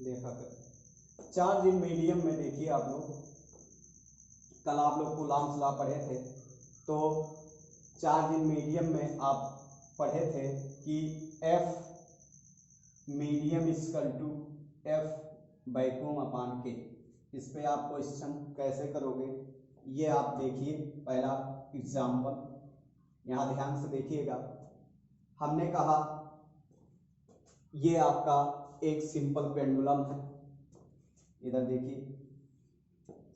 देखा करें। Charge in medium में देखिए आप लोग, कल आप लोग कूलॉम्स लॉ पढ़े थे, तो चार्ज इन मीडियम में आप पढ़े थे कि F medium equal to F vacuum upon के। इस पे आप क्वेश्चन कैसे करोगे ये आप देखिए। पहला एग्जाम्पल यहाँ ध्यान से देखिएगा। हमने कहा ये आपका एक सिंपल पेंडुलम है, इधर देखिए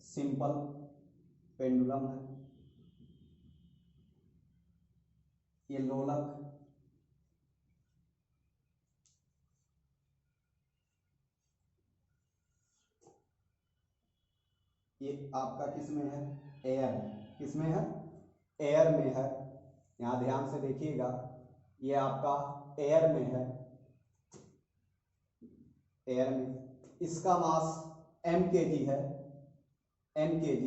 सिंपल पेंडुलम है, ये लोलक, ये आपका किसमें है, एयर, किसमें है, एयर में है। यहाँ ध्यान से देखिएगा, ये आपका एयर में है, एयर में। इसका मास m kg है, m kg,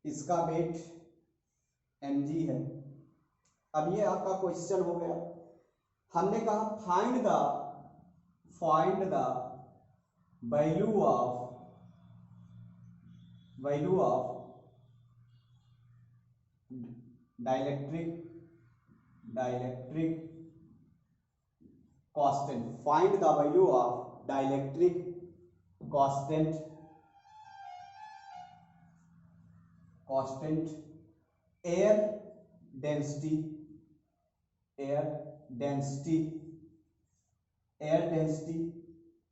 इसका वेट mg है। अब ये आपका क्वेश्चन हो गया। हमने कहा find the value of dielectric constant, find the value of dielectric constant air density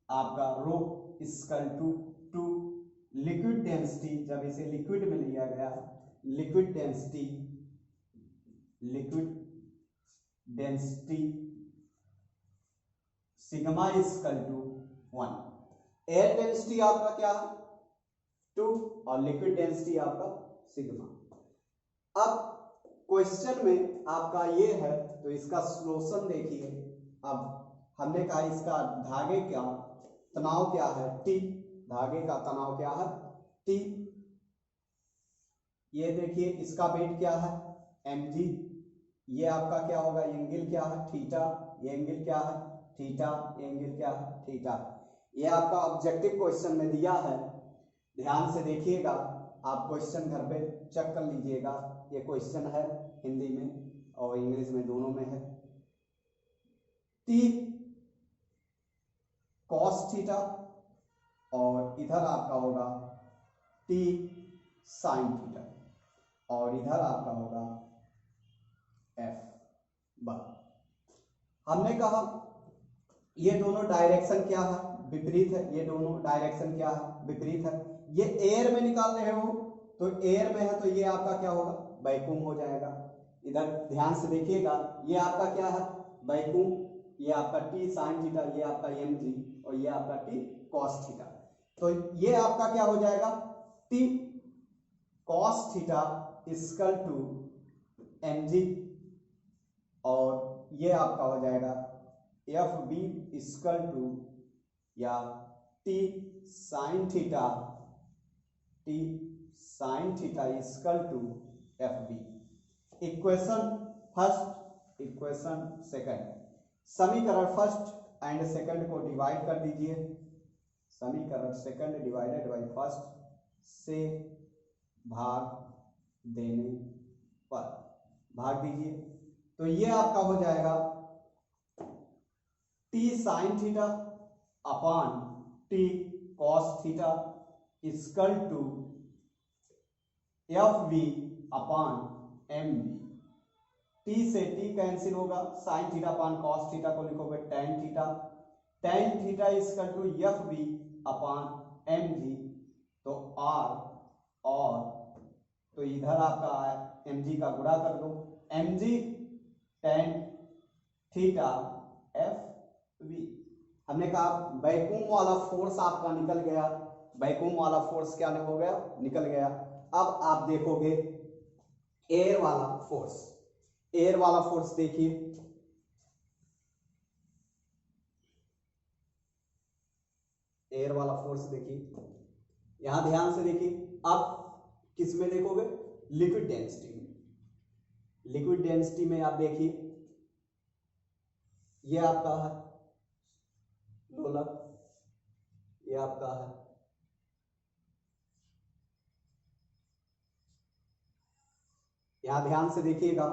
आपका rho equal to liquid density, जब इसे लिक्विड में लिया गया, liquid density sigma equal to 1। Air density आपका क्या है 2 और लिक्विड डेंसिटी आपका सिग्मा। अब क्वेश्चन में आपका ये है, तो इसका सॉल्यूशन देखिए। अब हमने कहा इसका धागे का तनाव क्या है, T, धागे का तनाव क्या है T। ये देखिए इसका वेट क्या है mg, ये आपका क्या होगा, एंगल क्या है थीटा, ये एंगल क्या है थीटा, ये एंगल क्या है थीटा। ये आपका ऑब्जेक्टिव क्वेश्चन में दिया है, ध्यान से देखिएगा। आप क्वेश्चन घर पे चेक कर लीजिएगा। ये क्वेश्चन है हिंदी में और इंग्लिश में, दोनों में है। T cos थीटा और इधर आपका होगा T sin थीटा और इधर आपका होगा F bar। हमने कहा ये दोनों डायरेक्शन क्या है, विपरीत है, ये दोनों डायरेक्शन क्या है, विपरीत है। ये एयर में निकाल रहे हो तो एयर में है तो ये आपका क्या होगा, वैक्यूम हो जाएगा। इधर ध्यान से देखिएगा, ये आपका क्या है वैक्यूम, ये आपका T sin थीटा, ये आपका mg और ये आपका T cos थीटा। तो ये आपका क्या हो जाएगा T cos theta equal to mg और ये आपका हो जाएगा FB इक्वल टू या T sin theta equal to FB। Equation first, equation second, समीकरण फर्स्ट एंड सेकंड को डिवाइड कर दीजिए। समीकरण सेकंड डिवाइडेड बाय फर्स्ट से भाग देने पर भाग दीजिए, तो ये आपका हो जाएगा T sin theta upon T cos theta equal to FV upon MV। T से T कैंसिल होगा, sin theta upon cos theta को लिखोगे tan theta, tan theta equal to FV upon MG। तो R और तो इधर आपका mg का गुणा कर दो, mg tan थीटा FV। हमने कहा वैक्यूम वाला फोर्स आपका निकल गया, वैक्यूम वाला फोर्स क्या हो गया, निकल गया। अब आप देखोगे एयर वाला फोर्स, एयर वाला फोर्स देखिए, एयर वाला फोर्स देखिए, यहां ध्यान से देखिए। अब किस में देखोगे, लिक्विड डेंसिटी में। लिक्विड डेंसिटी में आप देखिए ये आपका है लोलक, ये आपका है यहां ध्यान से देखिएगा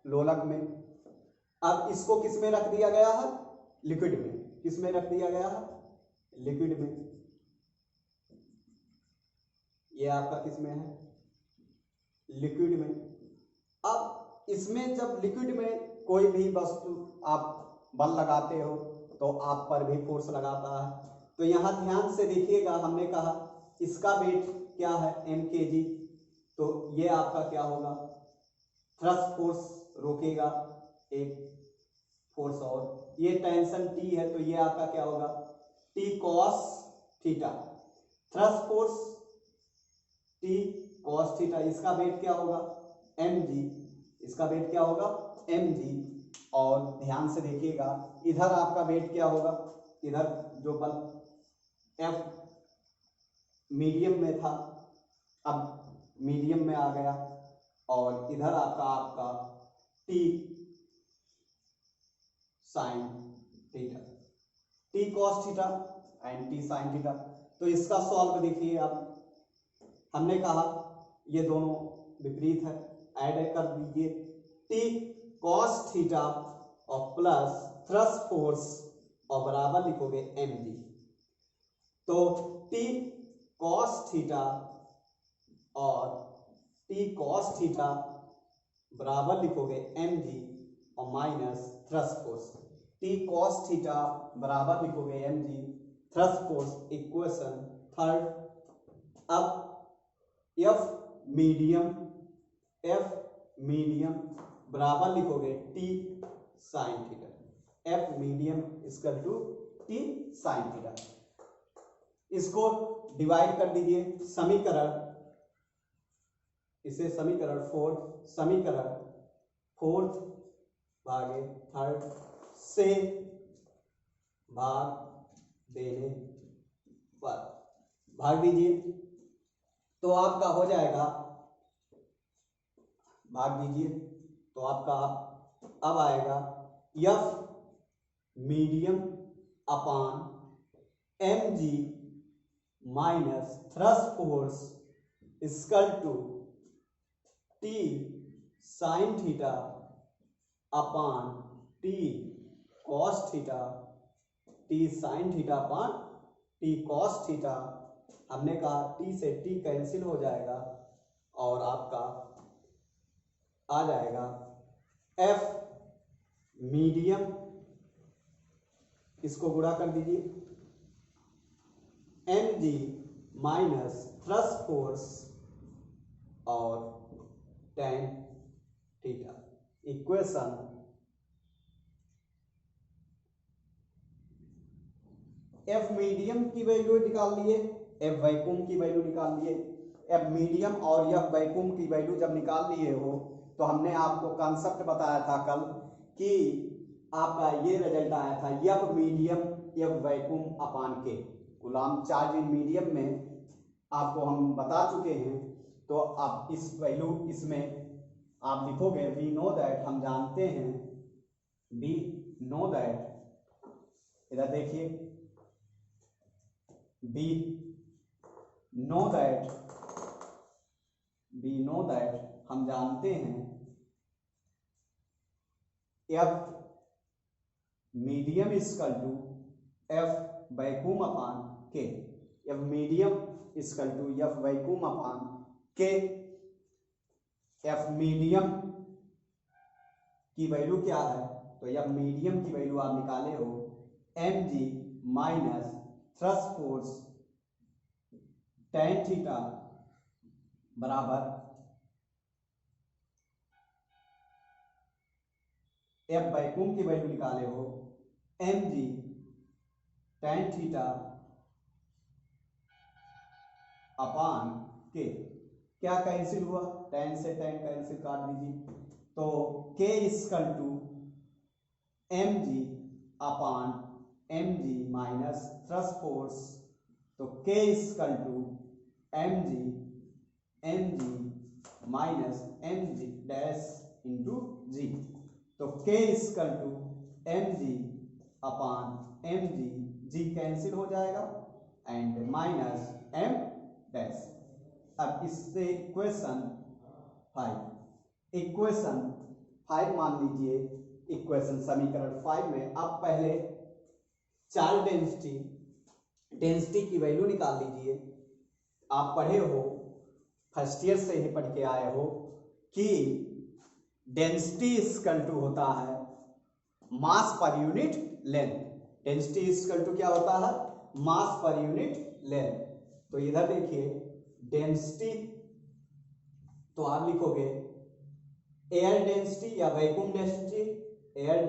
लोलक में। अब इसको किस में रख दिया गया है? लिक्विड में। किस में रख दिया गया है? लिक्विड में। ये आपका किस में है? लिक्विड में। अब इसमें जब लिक्विड में कोई भी वस्तु आप बल लगाते हो तो आप पर भी फोर्स लगाता है। तो यहां ध्यान से देखिएगा, हमने कहा इसका वेट क्या है? mkg। तो ये आपका क्या होगा? थ्रस्ट फोर्स रोकेगा एक फोर्स, और ये टेंशन T है तो ये आपका क्या होगा? T cos theta. Thrust force T cos theta, इसका वेट क्या होगा? mg। इसका वेट क्या होगा? mg। और ध्यान से देखिएगा इधर आपका वेट क्या होगा? इधर जो बल F मीडियम में था अब मीडियम में आ गया, और इधर आपका T sine theta, T cos theta and T sine theta. तो इसका सॉल्व देखिए आप, हमने कहा ये दोनों विपरीत है, ऐड कर दीजिए T cos थीटा और प्लस थ्रस्ट फोर्स और बराबर लिखोगे mg। तो T cos थीटा और T cos थीटा बराबर लिखोगे mg और minus thrust force. T cos theta बराबर लिखोगे mg, thrust force, equation third. अब F मीडियम बराबर लिखोगे T sine theta. F medium equal to T sine theta. इसको डिवाइड कर दीजिए समीकरण, इसे समीकरण फोर्थ भागे थर्ड से भाग देने पर भाग दीजिए तो आपका हो जाएगा, भाग दीजिए तो आपका अब आएगा F medium upon mg minus thrust force equal to T sine theta upon T cos theta, T sine theta upon T cos theta. हमने कहा T से T कैंसिल हो जाएगा और आपका आ जाएगा F मीडियम, इसको गुणा कर दीजिए mg माइनस थ्रस्ट फोर्स और tan theta. Equation F medium की वैल्यू निकाल लिए, F वैक्यूम की वैल्यू निकाल लिए। F मीडियम और F वैक्यूम की वैल्यू जब निकाल लिए हो तो हमने आपको कॉन्सेप्ट बताया था कल कि आपका ये रिजल्ट आया था F medium F vacuum upon के। कूलम्ब चार्ज इन मीडियम में आपको हम बता चुके हैं। तो आप इस वैल्यू इसमें आप लिखोगे वी नो दैट, हम जानते हैं, वी नो दैट, इधर देखिए वी नो दैट हम जानते हैं F medium equal to F vacuum upon के। F medium equal to F vacuum upon के। F मीडियम की वैल्यू क्या है? तो F मीडियम की वैल्यू आप निकाले हो mg minus thrust force tan theta बराबर F वैक्यूम की वैल्यू निकाले हो mg tan थीटा अपान के। क्या कैंसिल हुआ? tan से tan कैंसिल काट दीजिए तो k equal to mg upon mg minus thrust force, तो k equal to mg minus mg dash into g। तो k equal to mg upon mg g cancel हो जाएगा एंड माइनस एम डैश। अब इससे equation 5 मान लीजिए, equation समीकरण 5 में आप पहले चार्ज डेंसिटी की वैल्यू निकाल लीजिए। आप पढ़े हो, फर्स्ट ईयर से ही पढ़ के आए हो कि डेंसिटी इक्वल टू होता है mass per unit length. Density equal to क्या होता है? Mass per unit length. तो इधर देखिए डेंसिटी, तो आप लिखोगे एयर डेंसिटी या vacuum density, air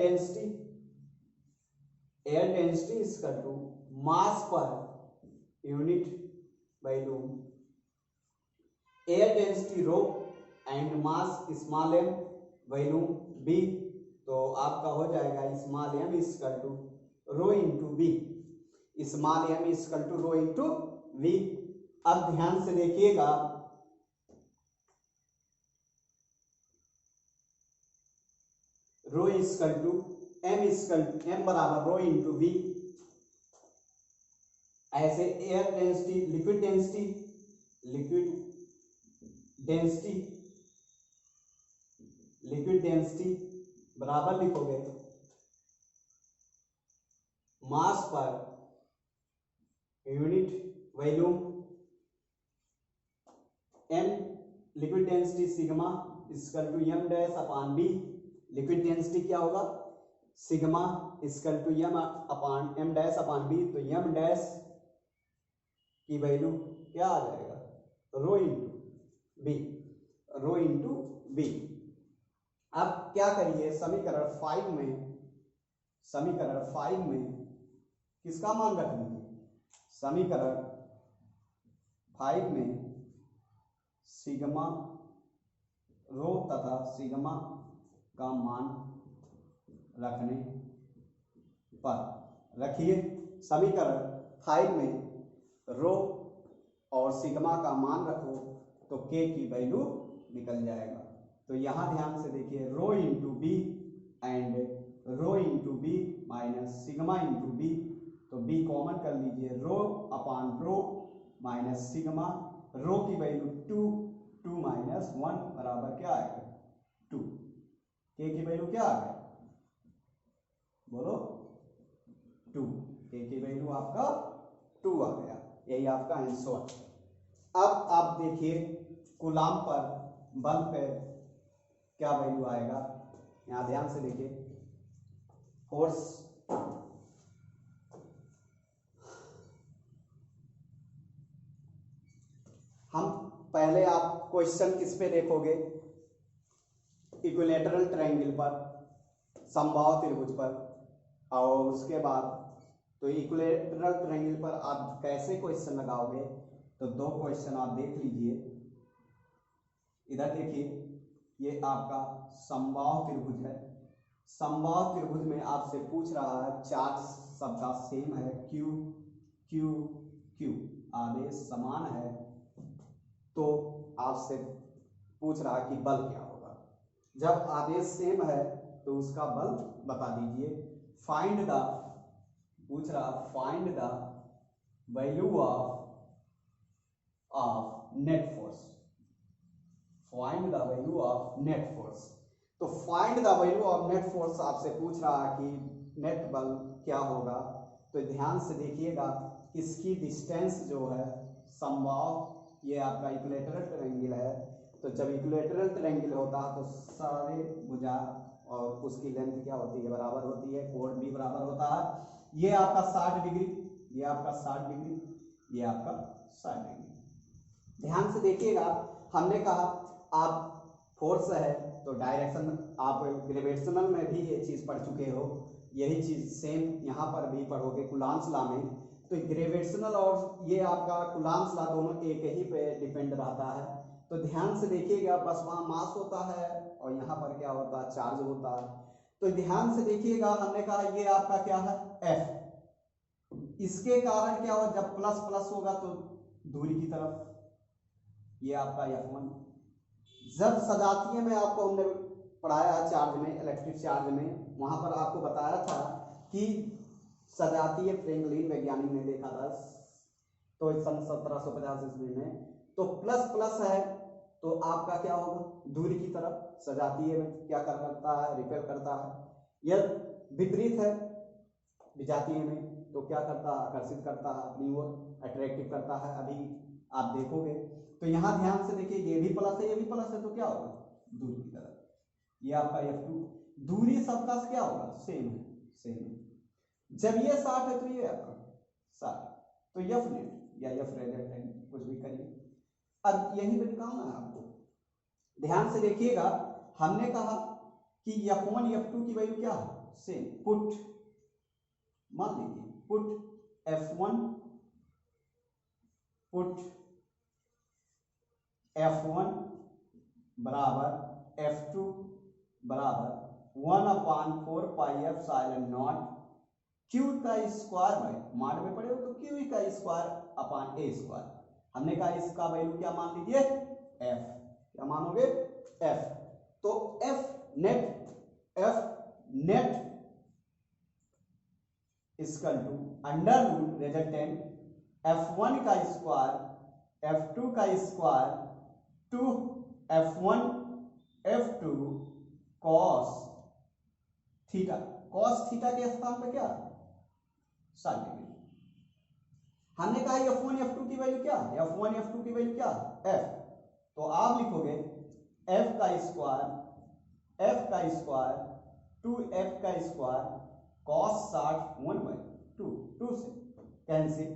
density equal to mass per unit volume, air density rho and mass small M volume B. तो आपका हो जाएगा small M equal to rho into B, small M equal to rho into V. अब ध्यान से देखिएगा, rho equal to M बराबर rho into V. ऐसे एयर डेंसिटी, लिक्विड डेंसिटी बराबर लिखोगे mass per unit volume, M liquid density sigma equal to M dash upon B. Liquid density क्या होगा? Sigma equal to M upon M dash upon B. तो M dash की value क्या आ जाएगा? Rho into B. अब क्या करिए, समीकरण 5 में किसका मान रख लीजिए? समीकरण 5 में सिग्मा रो तथा सिग्मा का मान रखने पर रखिए। समीकरण 5 में रो और सिग्मा का मान रखो तो के की वैल्यू निकल जाएगा। तो यहां ध्यान से देखिए, rho into B and rho into B minus sigma into B. तो बी कॉमन कर लीजिए, rho upon rho minus sigma. Rho की वैल्यू 2 माइनस 1 बराबर क्या आएगा? 2। के की वैल्यू क्या आ गया? बोलो 2। के की वैल्यू आपका 2 आ गया। यही आपका आंसर। अब आप देखिए कूलाम पर बल पे क्या वैल्यू आएगा, यहां ध्यान से देखिए। फोर्स हम पहले आप क्वेश्चन किस पे देखोगे? इक्विलेटरल ट्रायंगल पर, समबाहु त्रिभुज पर। और उसके बाद तो इक्विलेटरल ट्रायंगल पर आप कैसे क्वेश्चन लगाओगे? तो 2 क्वेश्चन आप देख लीजिए। इधर देखिए, ये आपका समबाहु त्रिभुज है। समबाहु त्रिभुज में आपसे पूछ रहा है चार्ज सबका सेम है, क्यू क्यू क्यू, आवेश समान है। तो आपसे पूछ रहा है कि बल क्या होगा। जब आवेश सेम है तो उसका बल बता दीजिए। फाइंड द, पूछ रहा find the value of net force. Find the value of net force. तो find the value of net force आपसे पूछ रहा है कि नेट बल क्या होगा। तो ध्यान से देखिएगा, इसकी डिस्टेंस जो है समबाहु, ये आपका इक्विलेटरल ट्रायंगल है। तो जब इक्विलेटरल ट्रायंगल होता है तो सारे भुजा और उसकी लेंथ क्या होती है? बराबर होती है, कोण भी बराबर होता है। ये आपका 60 डिग्री, ये आपका 60 डिग्री, ये आपका 60 डिग्री। ध्यान से देखिएगा, हमने कहा आप फोर्स है तो डायरेक्शन, आप ग्रेविटेशनल में भी ये चीज पढ़ चुके हो। यही चीज सेम यहाँ पर भी पढ़ोगे कूलॉम्स लॉ में। तो ग्रेविटेशनल और ये आपका कूलॉम्स लॉ दोनों एक ही पे डिपेंड रहता है। तो ध्यान से देखिएगा, बस वहाँ मास होता है और यहाँ पर क्या होता है? चार्ज होता है। तो ध्यान से देखिएगा, हमने कहा ये आपका क्या है? F। इसके कारण क्या होगा? जब प्लस प्लस होगा तो दूरी की तरफ, ये आपका F1। जब सजातीय में आपको हमने पढ़ाया चार्ज में, इलेक्ट्रिक चार्ज में, वहां पर आपको बताया था कि सजातीय फ्रैंकलिन वैज्ञानिक ने देखा था, तो सन 1750 ईस्वी में। तो प्लस प्लस है तो आपका क्या होगा, दूरी की तरफ। सजातीय में क्या करता है, रिपेल करता है। यह विपरीत है विजातीय में, तो क्या करता है, आकर्षित करता है अपनी ओर, अट्रैक्टिव करता है। अभी आप देखोगे तो यहाँ ध्यान से देखिए, ये भी प्लस है, ये भी प्लस है, तो क्या होगा, दूरी की तरफ। ये आपका F2, दूरी सबका क्या होगा, सेम है, सेम है। जब ये 60 है तो ये आपका 60, तो F नेट या F रेजल्टेंट कुछ भी करिए। अब यहीं पे निकालना है आपको। ध्यान से देखिएगा, हमने कहा कि F1 F2 की वैल्यू क्या है, सेम। पुट, मान लीजिए पुट F1 बराबर F2 बराबर 1/4 पाई एप्सिलॉन नॉट Q का स्क्वायर बाई, माड में पड़े हो तो Q का स्क्वायर अपॉन A स्क्वायर। हमने कहा इसका वैल्यू क्या मान लीजिए, F। क्या मानोगे, F। तो F net equal to under root resultant F1 का स्क्वायर F2 का square two F1 F2 cos theta. cos theta के स्थान पे क्या, 60 डिग्री। हमने कहा F1 F2 की वैल्यू क्या है, F1 F2 की वैल्यू क्या है, F। तो आप लिखोगे F का स्क्वायर टू F का स्क्वायर cos 60 1/2, 2 से कैंसिल।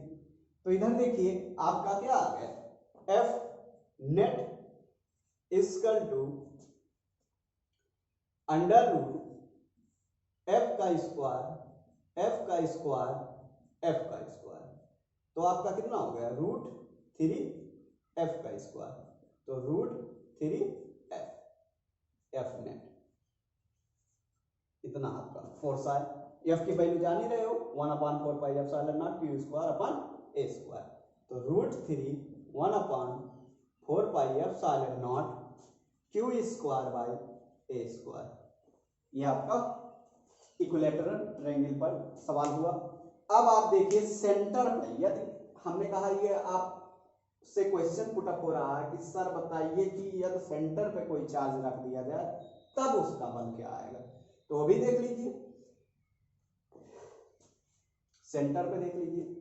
तो इधर देखिए आपका क्या आ गया, F net equal to under root F का स्क्वायर, तो आपका कितना हो गया, √3 F का स्क्वायर, तो √3 F नेट। इतना आपका फोर्स है। F की वैल्यू जान ही रहे हो, 1/4 pi epsilon naught Q square upon A square. तो √3 1/4 pi epsilon naught Q square by A square. ये आपका इक्विलैटरल ट्रायंगल पर सवाल हुआ। अब आप देखिए सेंटर पे, यदि हमने कहा ये आप से क्वेश्चन पुटअप हो रहा है कि सर बताइए कि यदि सेंटर पे कोई चार्ज रख दिया जाए तब उसका बल क्या आएगा, तो वो भी देख लीजिए। सेंटर पे देख लीजिए,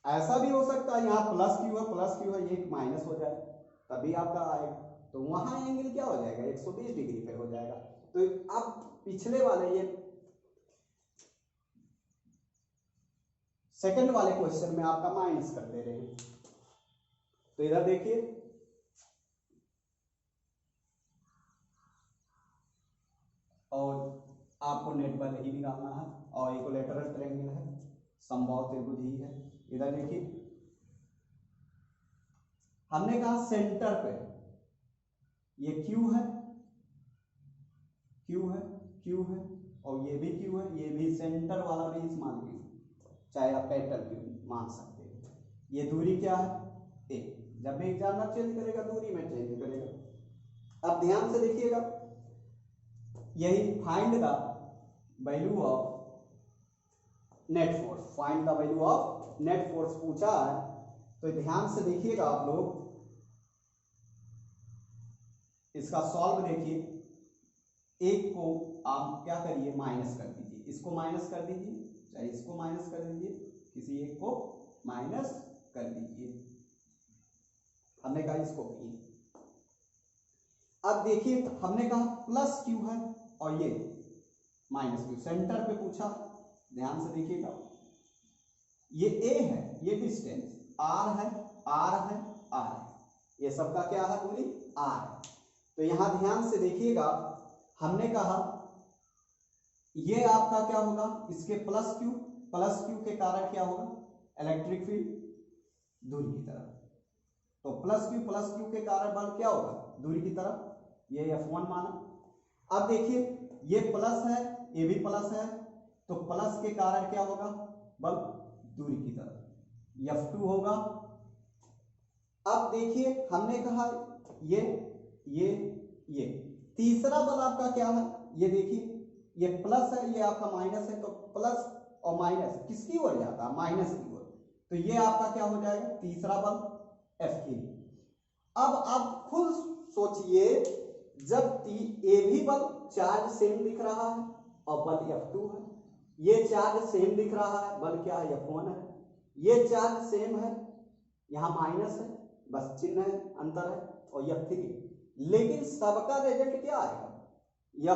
ऐसा भी हो सकता है यहाँ प्लस क्यू है, ये माइनस हो जाए तभी आपका आएगा, तो वहां एंगल क्या हो जाएगा, 120 डिग्री पे हो जाएगा। तो अब पिछले वाले ये सेकंड वाले क्वेश्चन में आपका माइनस कर दे रहे हैं। तो इधर देखिए और आपको नेट बल ही निकालना है और इक्विलैटरल ट्रायंगल है, समबाहु त्रिभुज ही है। इधर देखिए हमने कहा सेंटर पे ये Q है और ये भी Q है, ये भी सेंटर वाला भी स्मॉल q, चाहे आप कैपिटल Q मान सकते हो। ये दूरी क्या है, A। जब भी एग्जामिनर चेंज करेगा दूरी में चेंज करेगा। अब ध्यान से देखिएगा, यही find the value of net force पूछा है। तो ध्यान से देखिएगा आप लोग, इसका सॉल्व देखिए। एक को आप क्या करिए, माइनस कर दीजिए, इसको माइनस कर दीजिए, चाहे इसको माइनस कर दीजिए, किसी एक को माइनस कर दीजिए। हमने कहा इसको भी। अब देखिए हमने कहा प्लस क्यू है और ये माइनस क्यू, सेंटर पे पूछा। ध्यान से देखिएगा, ये A है, ये डिस्टेंस R है, ये सबका क्या है, दूरी R है। तो यहां ध्यान से देखिएगा, हमने कहा ये आपका क्या होगा, इसके प्लस क्यू के कारण क्या होगा, इलेक्ट्रिक फील्ड दूरी की तरफ। तो प्लस क्यू के कारण बल क्या होगा, दूरी की तरफ। ये F1 माना। अब देखिए ये प्लस है, ये भी प्लस है, तो प्लस के कारण क्या होगा, बल दूरी की तरफ, F2 होगा। अब देखिए हमने कहा ये तीसरा बल आपका क्या है, ये देखिए ये प्लस है, ये आपका माइनस है, तो प्लस और माइनस किसकी ओर जाता है, माइनस की ओर। तो ये आपका क्या हो जाएगा, तीसरा बल F3। अब आप खुद सोचिए, जब ए भी बल चार्ज सेम दिख रहा है और बल F2 है, ये चार्ज सेम दिख रहा है, बल क्या है, F1 है, ये चार्ज सेम है, यहाँ माइनस है, बस चिन्ह है, अंतर है, और F3, लेकिन सबका रिजल्ट क्या आएगा,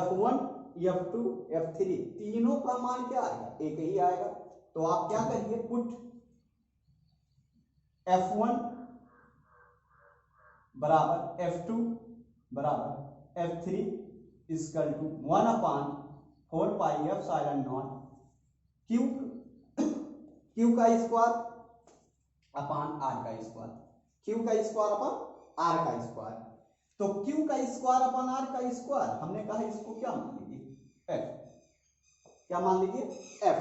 F1 F2 F3 तीनों का मान क्या आएगा, एक ही आएगा। तो आप क्या करिए, पुट F1 बराबर F2 बराबर F3 इक्वल टू 1/4 पाई एप्सिलॉन नॉट क्यू का स्क्वायर अपान आर का स्क्वायर, क्यू का स्क्वायर अपान आर का स्क्वायर। तो क्यू का स्क्वायर अपान आर का स्क्वायर, हमने कहा इसको क्या मान लीजिए, एफ, क्या मान लीजिए एफ।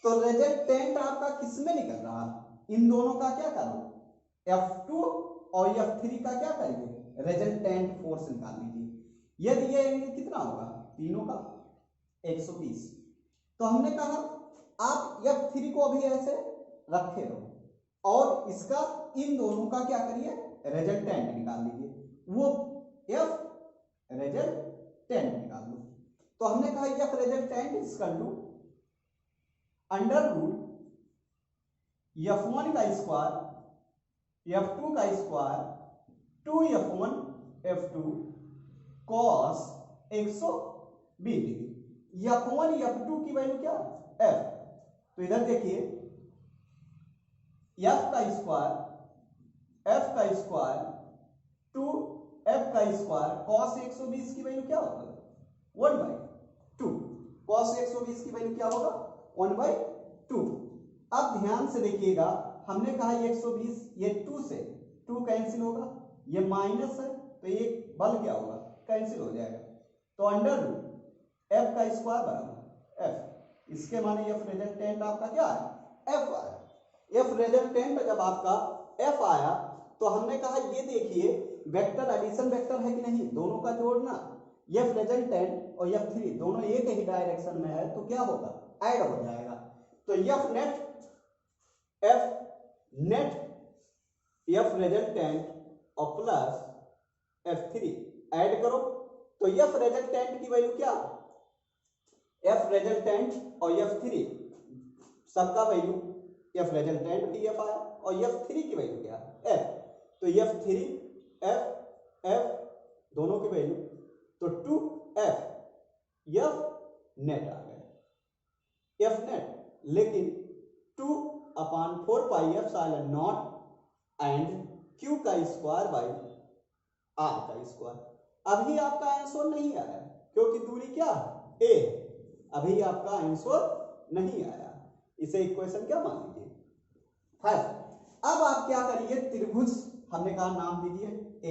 तो रिजल्टेंट आपका किसमें निकल रहा है, इन दोनों का क्या करो, F2 और F3 का क्या करेंगे, रिजल्टेंट फोर्स निकाल लीजिए। यदि ये एंगल कितना होगा, तीनों का 120। तो हमने कहा आप F3 को अभी ऐसे रखे रहो और इसका इन दोनों का क्या करिए, रिजल्टेंट निकाल लीजिए, वो F रिजल्टेंट निकाल लो। तो हमने कहा F resultant equal to under root F1 का स्क्वायर F2 का square 2F1 F2 cos 120 degree. F1 F2 की वैल्यू क्या, F। तो इधर देखिए F का स्क्वायर 2F का स्क्वायर cos 120 की वैल्यू क्या होगा, 1/2। cos 120 की वैल्यू क्या होगा, 1/2। अब ध्यान से देखिएगा, हमने कहा 120, ये 2 से 2 कैंसिल होगा, ये माइनस है तो ये बल क्या होगा, कैंसिल हो जाएगा। तो अंडर रूट F का स्क्वायर बराबर F, इसके माने F रिजल्टेंट आपका क्या है, F आया। F रिजल्टेंट जब आपका F आया तो हमने कहा ये देखिए वेक्टर एडिशन वेक्टर है कि नहीं, दोनों का जोड़ना, F रिजल्टेंट और F3 दोनों एक ही डायरेक्शन में है तो क्या होगा, ऐड हो जाएगा। तो F नेट F रिजल्टेंट और प्लस F3 ऐड करो, तो F रिजल्टेंट की वैल्यू क्या, F रिजल्टेंट और F3 सबका वैल्यू, F रिजल्टेंट भी F आया और F3 की वैल्यू क्या, F। तो F3 F दोनों की वैल्यू, तो 2F F नेट आ गया, F नेट, लेकिन 2/4 पाई एप्सिलॉन नॉट एंड Q का स्क्वायर बाई R का स्क्वायर। अभी आपका आंसर नहीं आया क्योंकि दूरी क्या A, अभी आपका आंसर नहीं आया, इसे इक्वेशन क्या मान लीजिए, फर्स्ट। अब आप क्या करिए, त्रिभुज हमने कहा नाम दीजिए A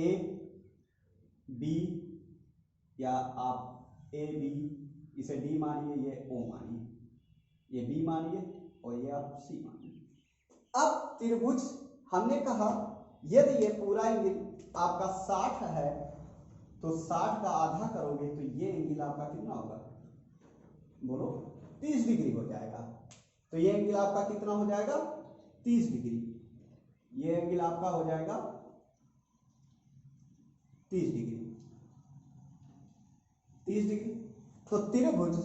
B, या आप A B, इसे D मानिए, ये O मानिए, ये B मानिए और ये आप C मानिए। अब त्रिभुज हमने कहा यदि ये पूरा एंगल आपका 60 है तो 60 का आधा करोगे तो ये एंगल आपका कितना होगा, बोलो 30 डिग्री हो जाएगा। तो ये एंगल आपका कितना हो जाएगा, 30 डिग्री, ये एंगल आपका हो जाएगा 30 डिग्री, 30 डिग्री। तो त्रिभुज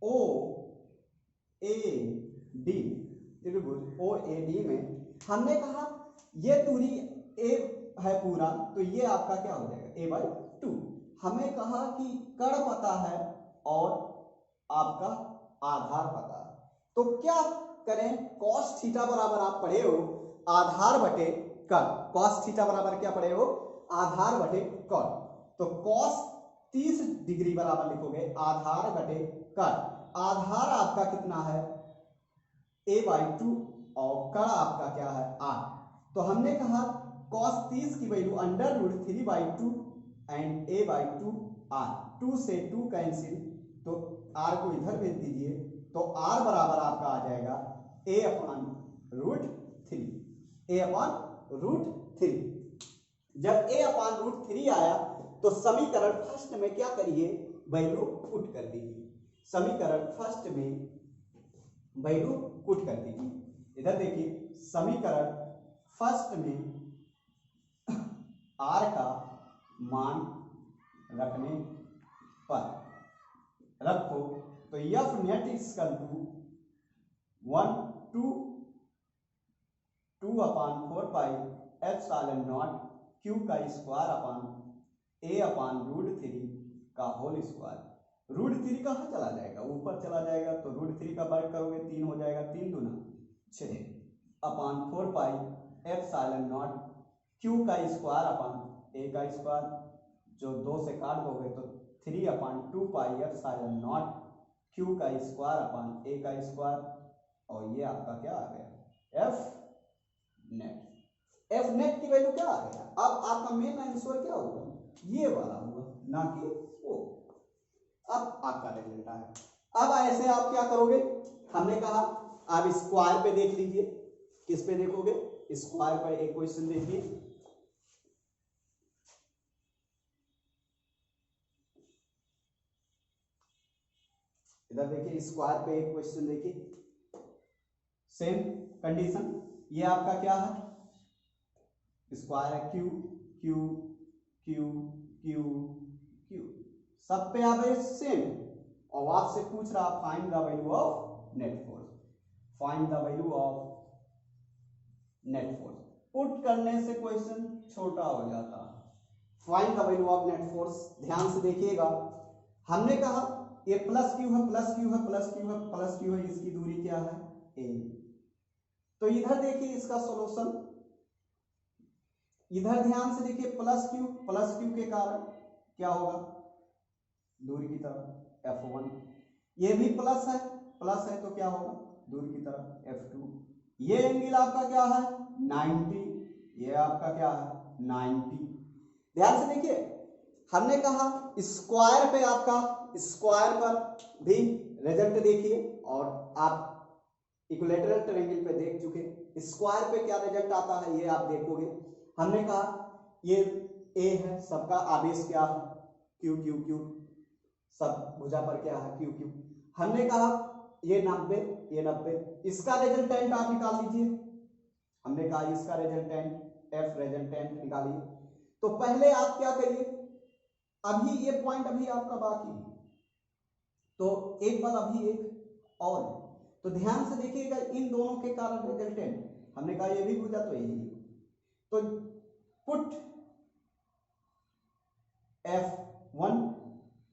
OAD, त्रिभुज OAD में हमने कहा ये दूरी A है पूरा, तो ये आपका क्या हो जाएगा, A/2। हमें कहा कि कर्ण पता है और आपका आधार पता है, तो क्या करें, cos थीटा बराबर आप पढ़े हो आधार बटे कर्ण, cos थीटा बराबर क्या पढ़े हो, आधार बटे कर्ण। तो cos 30 डिग्री बराबर लिखोगे आधार बटे कर्ण। आधार आपका कितना है, A/2 और कर्ण आपका क्या है, R। तो हमने कहा cos 30 की वैल्यू under root 3/2 and A/2 R, 2 से 2 कैंसिल, तो R को इधर भेज दीजिए, तो R बराबर आपका आ जाएगा A/√3, A/√3। जब A/√3 आया तो समीकरण फर्स्ट में क्या करिए, वैल्यू पुट कर दीजिए, समीकरण फर्स्ट में वैल्यू पुट कर दीजिए। इधर देखिए समीकरण फर्स्ट में आर का मान रखने पर रखो तो F net equal to 1/2/4 epsilon naught Q का स्क्वायर अपॉन ए अपॉन √3 का होल स्क्वायर। √3 कहाँ चला जाएगा, ऊपर चला जाएगा, तो √3 का वर्ग करोगे 3 हो जाएगा, 3 दूना 6 अपॉन 4 एप्सिलॉन नॉट क्यू का स्क्वायर अपॉन ए का स्क्वायर, जो 2 से काट दोगे तो 3/2 एप्सिलॉन नॉट क्यू का स्क्वायर अपॉन ए का स्क्वायर, और ये आपका क्या आ गया एफ नेट। एफ नेट की वैल्यू क्या आ गया, अब आपका मेन आंसर क्या हुआ, ये वाला हुआ, ना कि वो। अब आपका रिजल्ट आया। अब ऐसे आप क्या करोगे, हमने कहा आप स्क्वायर पे देख लीजिए। किस पे देखोगे, स्क्वायर पर एक क्वेश्चन देखिए। इधर देखिए स्क्वायर पे एक क्वेश्चन देखिए, सेम कंडीशन। ये आपका क्या है, स्क्वायर है, Q Q Q Q Q, सब पे आप सेम, और आपसे पूछ रहा find the value of net force. Find the value of net force, put करने से क्वेश्चन छोटा हो जाता है। Find the value of net force, ध्यान से देखिएगा। हमने कहा ये प्लस क्यू है, प्लस क्यू है, प्लस क्यू है, प्लस क्यू है, इसकी दूरी क्या है ए। तो इधर देखिए इसका सॉल्यूशन, इधर ध्यान से देखिए प्लस क्यू के कारण क्या होगा, दूरी की तरफ F1, ये भी प्लस है तो क्या होगा दूरी की तरफ F2। ये एंगल आपका क्या है 90, ये आपका क्या है 90। ध्यान से देखिए, हमने कहा स्क्वायर पे, आपका स्क्वायर पर भी रिजल्ट देखिए, और आप इक्विलैटरल ट्रायंगल पे देख चुके, स्क्वायर पे क्या रिजल्ट आता है ये आप देखोगे। हमने कहा ये ए है, सबका आवेश क्या है क्यू क्यू क्यू, सब भुजा पर क्या है क्यू क्यू। हमने कहा ये 90, ये 90, इसका रिजल्टेंट आप निकाल लीजिए। हमने कहा इसका रिजल्टेंट एफ रिजल्टेंट निकालिए। तो पहले आप क्या करिए, अभी ये पॉइंट अभी आपका बाकी है, तो एक बार अभी एक और, तो ध्यान से देखिएगा इन दोनों के कारण रिजल्टेंट, हमने कहा ये भी भुजा तो यही, तो पुट F1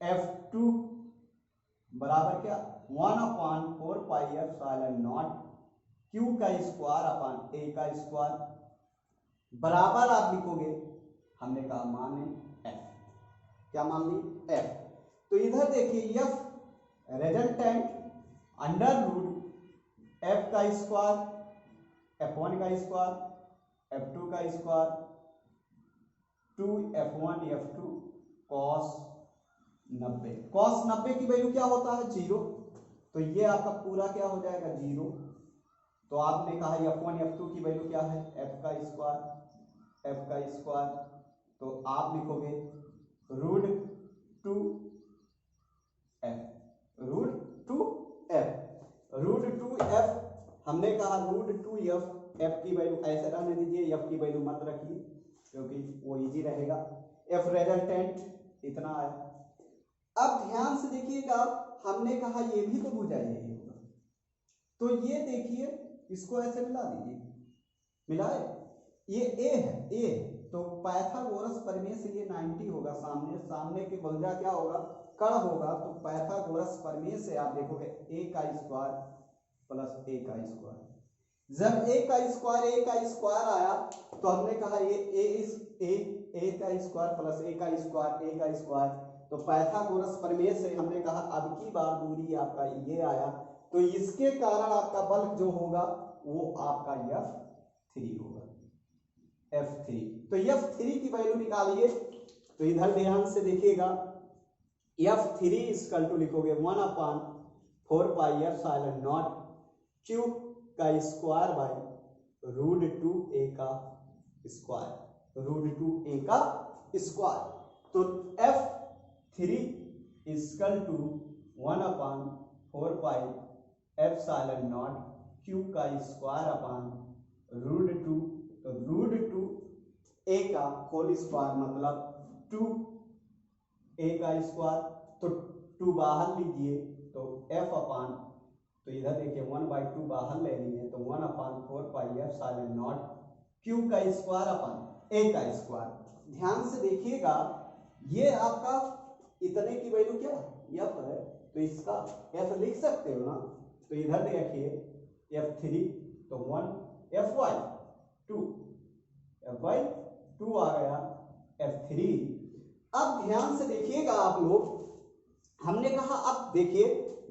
F2 बराबर क्या 1/4 एप्सिलॉन नॉट क्यू का स्क्वायर अपॉन ए का स्क्वायर, बराबर आप लिखोगे, हमने कहा मान F, क्या मान ली F। तो इधर देखिए F resultant under root F का स्क्वायर, F1 का स्क्वायर, F2 का square, 2F1 F2 cos 90। cos 90 की वैल्यू क्या होता है 0, तो ये आपका पूरा क्या हो जाएगा 0। तो आपने कहा F1 F2 की वैल्यू क्या है F का स्क्वायर, तो आप लिखोगे √2F, हमने कहा √2F, F की वैल्यू ऐसे रहने दीजिए, F की वैल्यू मत रखिए क्योंकि वो इजी रहेगा। F रिजल्टेंट इतना है। अब ध्यान से देखिएगा, हमने कहा ये भी तो भुजा यही होगा, तो ये देखिए इसको ऐसे मिला दीजिए, मिलाए, ये A है, तो पाइथागोरस प्रमेय से ये 90 होगा, सामने के भुजा क्या होगा कण होगा, तो पाइथागोरस प्रमेय से आप देखोगे A का स्क्वायर प्लस A का स्क्वायर। जब A का स्क्वायर आया तो हमने कहा ये A का स्क्वायर प्लस A का स्क्वायर, तो पाइथागोरस प्रमेय से हमने कहा अब की बार दूरी आपका ये आया, तो इसके कारण आपका बल जो होगा वो आपका F3 होगा, F3। तो F3 की वैल्यू निकालिए, तो इधर ध्यान से देखिएगा F3 इक्वल टू लिखोगे 1/4 एप्सिलॉन नॉट क्यू का स्क्वायर बाय √2A का स्क्वायर, √2A का स्क्वायर। तो F3 इक्वल टू 1/4πε0 क्यू का स्क्वायर अपान √2, तो √2 a का होल स्क्वायर मतलब 2a का स्क्वायर, तो 2 बाहर लीजिए तो f अपान, तो इधर देखिए 1/2 बाहर ले लिए तो 1/4πε0 क्यू का स्क्वायर अपान a का स्क्वायर। ध्यान से देखिएगा ये आपका इतने की वैल्यू क्या f है, तो इसका f लिख सकते हो ना, तो इधर देखिए f3 तो 1 fy2 आ गया f3। अब ध्यान से देखिएगा आप लोग, हमने कहा अब देखिए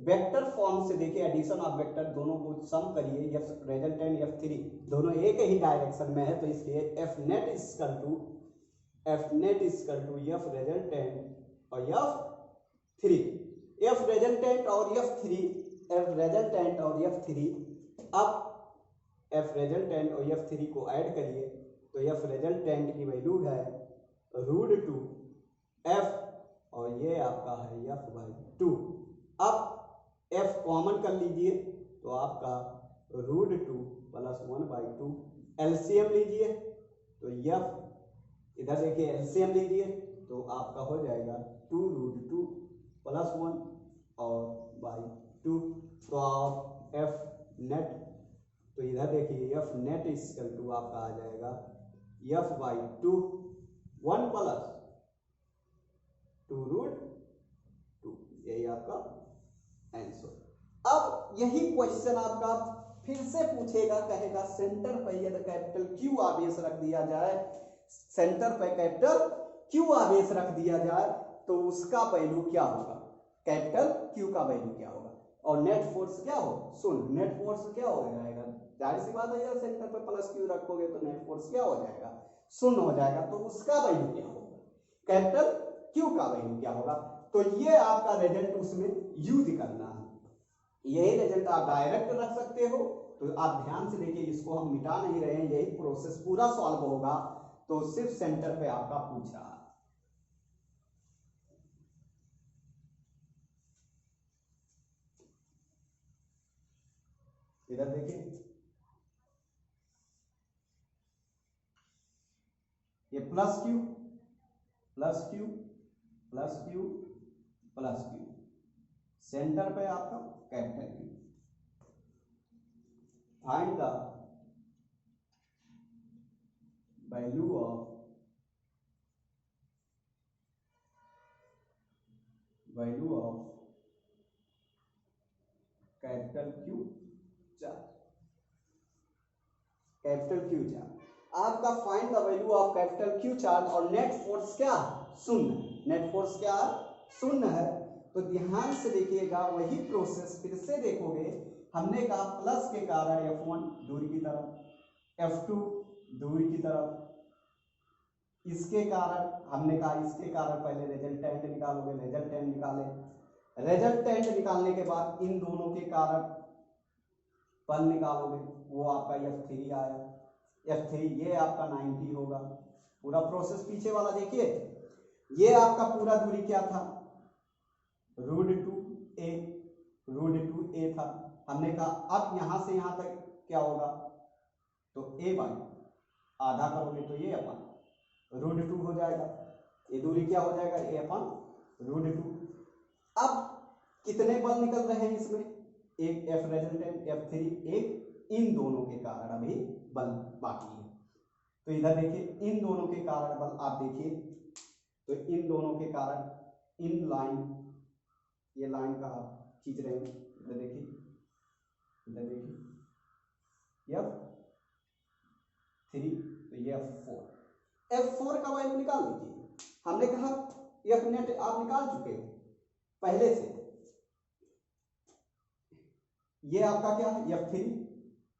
वेक्टर फॉर्म से देखिए एडिशन ऑफ वेक्टर दोनों को सम करिए, f रिजल्टेंट f3 दोनों एक ही डायरेक्शन में है, तो इसलिए f net equal to f resultant और f3, f रिजल्टेंट और f3, अब f रिजल्टेंट और f3 को ऐड करिए तो f रिजल्टेंट की वैल्यू है √2 f और ये आपका है f/2। अब f कॉमन कर लीजिए तो आपका √2 प्लस 1/2, एलसीएम लीजिए तो f इधर देखिए एलसीएम लीजिए तो आपका हो जाएगा 2√2 प्लस 1 और /2, तो आप f नेट, तो इधर देखिए f नेट इक्वल टू आपका आ जाएगा f/2 1 प्लस 2√2, यही आपका आंसर। अब यही क्वेश्चन आपका फिर से पूछेगा, कहेगा सेंटर पर यदि कैपिटल क्यू आवेश रख दिया जाए, सेंटर पर कैपिटल क्यू आवेश रख दिया जाए तो उसका वैल्यू क्या होगा, कैपिटल क्यू का वैल्यू क्या होगा, और नेट फोर्स क्या हो, सुन नेट फोर्स क्या हो जाएगा, जाहिर सी बात है यार सेंटर पे प्लस क्यू रखोगे तो नेट फोर्स क्या हो जाएगा, 0 हो जाएगा, तो उसका वैल्यू क्या होगा, कैपिटल क्यू का वैल्यू क्या होगा। तो ये आपका रिजल्ट उसमें यूज करना है, यही रिजल्ट आप डायरेक्ट रख सकते हो। तो आप ध्यान से देखिए, इसको हम मिटा नहीं रहे हैं, यही प्रोसेस पूरा सॉल्व होगा, तो सिर्फ सेंटर पे आपका पूछ रहा है। इधर देखिए ये plus Q plus Q plus Q plus Q, centre पे आपका capital Q. Find the value of capital Q charge, capital Q charge आपका find the value of capital Q charge, और नेट फोर्स क्या, 0, नेट फोर्स क्या है, 0 है। तो ध्यान से देखिएगा, वही प्रोसेस फिर से देखोगे, हमने कहा प्लस के कारण F1 दूर की तरफ, F2 दूर की तरफ, इसके कारण हमने कहा इसके कारण पहले रिजल्टेंट निकालोगे, रिजल्टेंट निकाले, रिजल्टेंट निकालने के बाद इन दोनों के कारण पल निकालोगे, वो आपका F3 आया, F3 ये आपका 90 होगा। पूरा प्रोसेस पीछे वाला देखिए, ये आपका पूरा दूरी क्या था, √2a था, हमने कहा अब यहां से यहां तक क्या होगा, तो a/, आधा करोगे तो ये अपन √2 हो जाएगा, ये दूरी क्या हो जाएगा, a/√2। अब कितने बल निकल रहे हैं इसमें, एक F रिजल्टेंट F3, एक इन दोनों के कारण अभी बल बाकी है। तो इधर देखिए इन दोनों के कारण बल आप देखिए, तो इन दोनों के कारण इन लाइन, ये लाइन का आप खींच रहे हैं, इधर देखिए F3 तो ये F4 का वैल्यू निकाल लीजिए। हमने कहा F नेट आप निकाल चुके हो पहले से, ये आपका क्या है F3,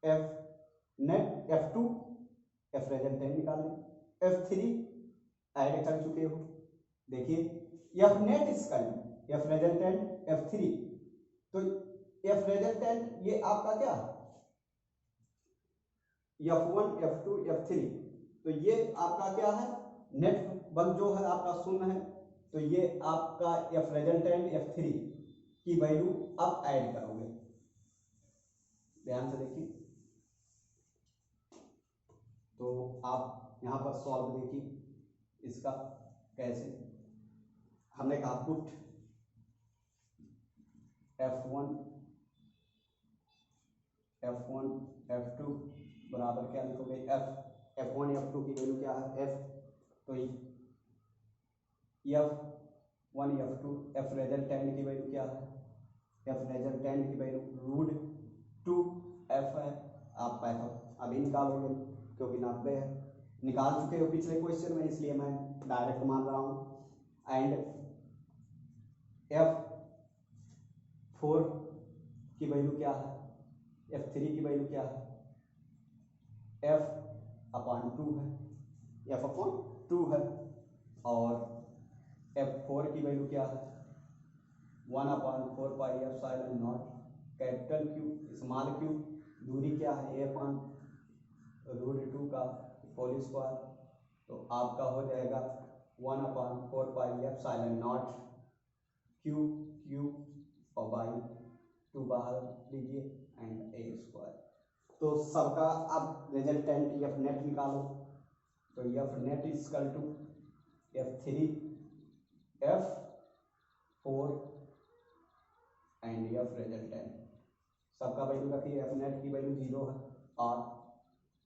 F net F2, F resultant निकाल लें, F3 ऐड कर चुके हो, देखिए F net equal F resultant F3, तो F रिजल्टेंट ये आपका क्या F1 F2 F3, तो ये आपका क्या है, नेट बल जो है आपका 0 है, तो ये आपका एफ रिजल्टेंट F3 की वैल्यू अब ऐड करोगे, ध्यान से देखिए। तो आप यहाँ पर सॉल्व देखिए इसका कैसे। हमने कहा पुट F1 F2 बराबर क्या लिखोगे, F1 F2 की वैल्यू क्या है F, तो F1 F2 F रिजल्टेंट की वैल्यू क्या है, F रिजल्टेंट की वैल्यू √2F है। आप पैसा अभी निकालोगे क्योंकि 90 है, निकाल चुके हो पिछले क्वेश्चन में, इसलिए मैं डायरेक्ट मान रहा हूँ। एंड F4 की वैल्यू क्या है, F3 की वैल्यू क्या है, F/2 है, F/2 है। और F4 की वैल्यू क्या है, 1/4 pi epsilon not capital Q small q, दूरी क्या है A/√2 का होल स्क्वायर। तो आपका हो जाएगा 1/4 पाई एप्सिलॉन नॉट Q और बाई 2 बाहर लीजिए एंड A स्क्वायर। तो सबका अब रिजल्टेंट F नेट निकालो, तो F net equal to F3 F4 and F resultant. सबका वैल्यू रखिए, F नेट की वैल्यू 0 है और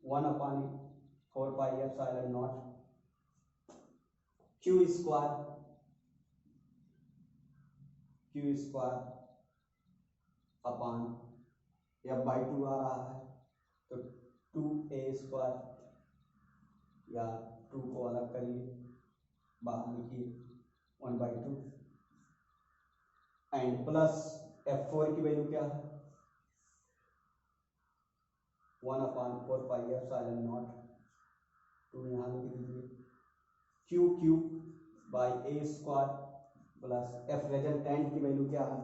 1/4 pi epsilon naught Q square upon F/2 आ रहा है, तो 2A स्क्वायर या 2 को अलग करिए, बाहर लिखिए 1/2 एंड प्लस F4 की वैल्यू क्या है, 1/4 पाई एप्सिलॉन नॉट 2 यहाँ लिख दीजिए Q by A square plus F resultant की वैल्यू क्या है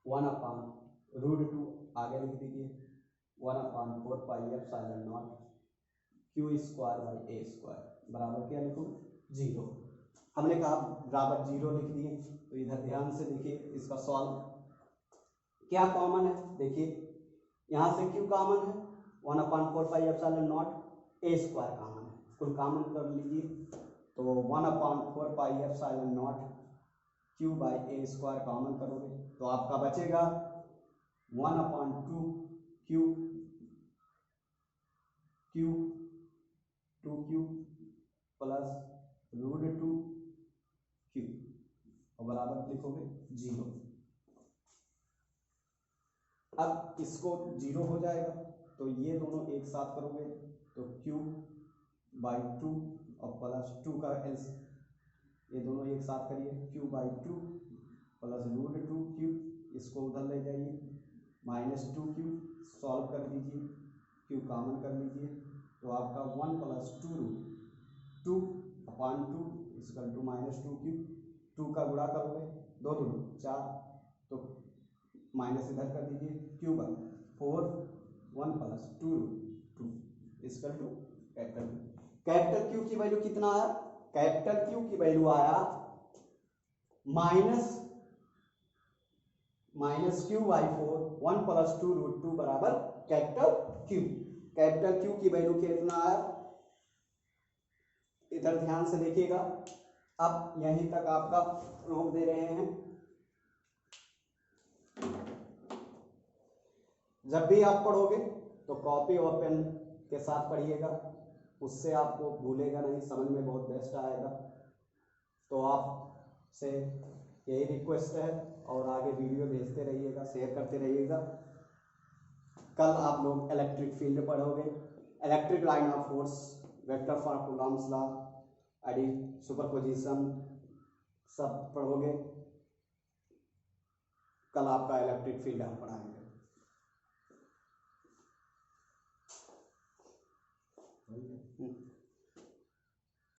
1/√2, आगे लिख दीजिए 1/4 pi epsilon naught Q square by A square बराबर क्या लिखो 0। हमने कहा बराबर 0 लिख दिए। तो इधर ध्यान से देखिए इसका सॉल्व क्या कॉमन है, देखिए यहाँ से Q कॉमन है, 1/4 pi epsilon not A square common है, कुल कॉमन कर लीजिए। तो 1/4 pi epsilon naught Q by A square common करोगे तो आपका बचेगा 1/2 2Q प्लस √2Q और बराबर लिखोगे 0। अब इसको 0 हो जाएगा, तो ये दोनों एक साथ करोगे तो Q/2 और प्लस 2 का एल्स, ये दोनों एक साथ करिए Q/2 प्लस √2Q, इसको उधर ले जाइए -2Q, सॉल्व कर दीजिए, Q कॉमन कर लीजिए, तो आपका 1 + 2√2/2 इक्वल टू -2Q, 2 का गुणा करोगे 2 2 4, तो माइनस इधर कर दीजिए Q/4 1 + 2√2 equal to capital Q की वैल्यू कितना है, कैपिटल Q की वैल्यू आया -Q/4 1 + 2√2 बराबर कैपिटल Q। कैपिटल Q की वैल्यू कितना है, इधर ध्यान से देखिएगा। अब यहीं तक आपका रोक दे रहे हैं। जब भी आप पढ़ोगे तो कॉपी और पेन के साथ पढ़िएगा, उससे आपको भूलेगा नहीं, समझ में बहुत बेस्ट आएगा। तो आपसे यही रिक्वेस्ट है, और आगे वीडियो भेजते रहिएगा, शेयर करते रहिएगा। कल आप लोग इलेक्ट्रिक फील्ड पढ़ोगे, electric line of force, vector for Coulomb's law, superposition सब पढ़ोगे। कल आपका इलेक्ट्रिक फील्ड हम पढ़ाएंगे।